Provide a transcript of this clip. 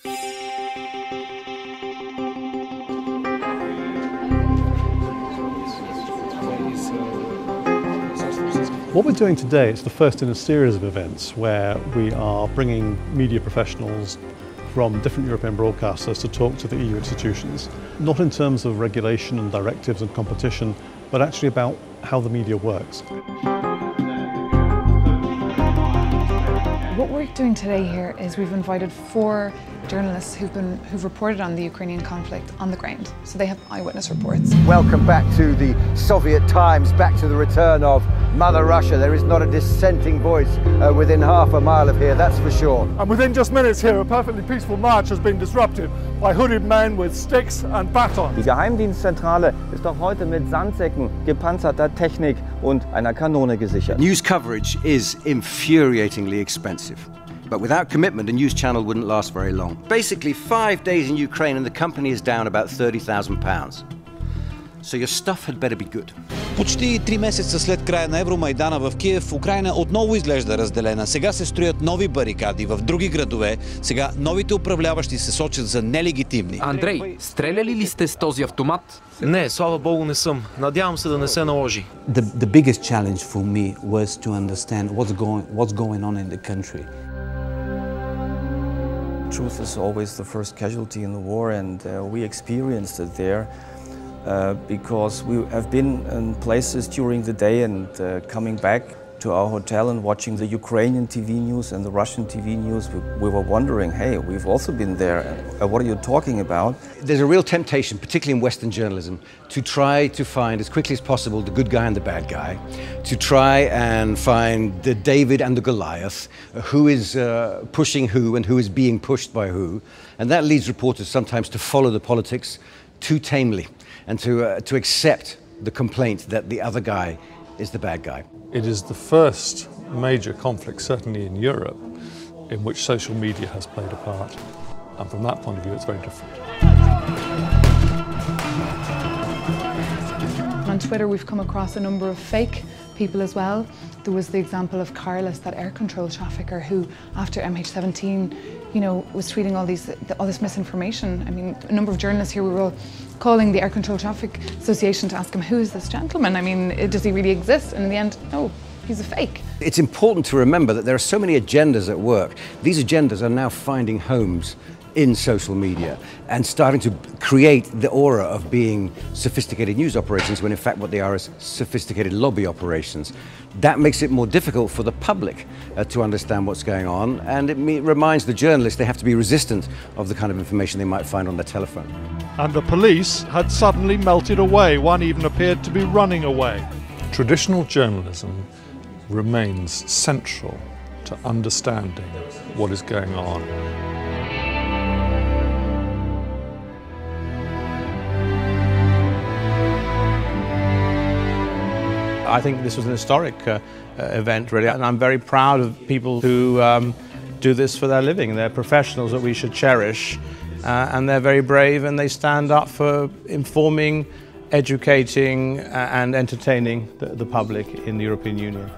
What we're doing today is the first in a series of events where we are bringing media professionals from different European broadcasters to talk to the EU institutions, not in terms of regulation and directives and competition, but actually about how the media works. What we're doing today here is we've invited 4 journalists who've reported on the Ukrainian conflict on the ground, so they have eyewitness reports. Welcome back to the Soviet times, back to the return of Mother Russia. There is not a dissenting voice within half a mile of here, that's for sure. And within just minutes here, a perfectly peaceful march has been disrupted by hooded men with sticks and batons. Die Geheimdienstzentrale ist doch heute mit Sandsäcken, gepanzerter Technik und einer Kanone gesichert. News coverage is infuriatingly expensive. But without commitment, a news channel wouldn't last very long. Basically, 5 days in Ukraine and the company is down about £30,000. So your stuff had better be good. Почти 3 месеца след края на Евромайдана в Киев, Украйна отново изглежда разделена. Сега се строят нови барикади в други градове. Сега новите управляващи се сочат за нелегитимни. Андрей, стреляли ли сте с този автомат? Не, слава Богу не съм. Надявам се да не се наложи. The biggest challenge for me was to understand what's going on in the country. Truth is always the first casualty in the war, and we experienced it there. Because we have been in places during the day and coming back to our hotel and watching the Ukrainian TV news and the Russian TV news, we were wondering, hey, we've also been there. What are you talking about? There's a real temptation, particularly in Western journalism, to try to find as quickly as possible the good guy and the bad guy, to try and find the David and the Goliath, who is pushing who and who is being pushed by who. And that leads reporters sometimes to follow the politics too tamely, and to accept the complaint that the other guy is the bad guy. It is the first major conflict, certainly in Europe, in which social media has played a part. And from that point of view, it's very different. On Twitter, we've come across a number of fake people as well. There was the example of Carlos, that air control trafficker who, after MH17, was tweeting all this misinformation. I mean, a number of journalists here, we were all calling the Air Control Traffic Association to ask him, who is this gentleman? I mean, does he really exist? And in the end, no, he's a fake. It's important to remember that there are so many agendas at work. These agendas are now finding homes in social media and starting to create the aura of being sophisticated news operations when in fact what they are is sophisticated lobby operations. That makes it more difficult for the public to understand what's going on, and it reminds the journalists they have to be resistant of the kind of information they might find on their telephone. And the police had suddenly melted away. One even appeared to be running away. Traditional journalism remains central to understanding what is going on. I think this was an historic event, really, and I'm very proud of people who do this for their living. They're professionals that we should cherish, and they're very brave, and they stand up for informing, educating and entertaining the public in the European Union.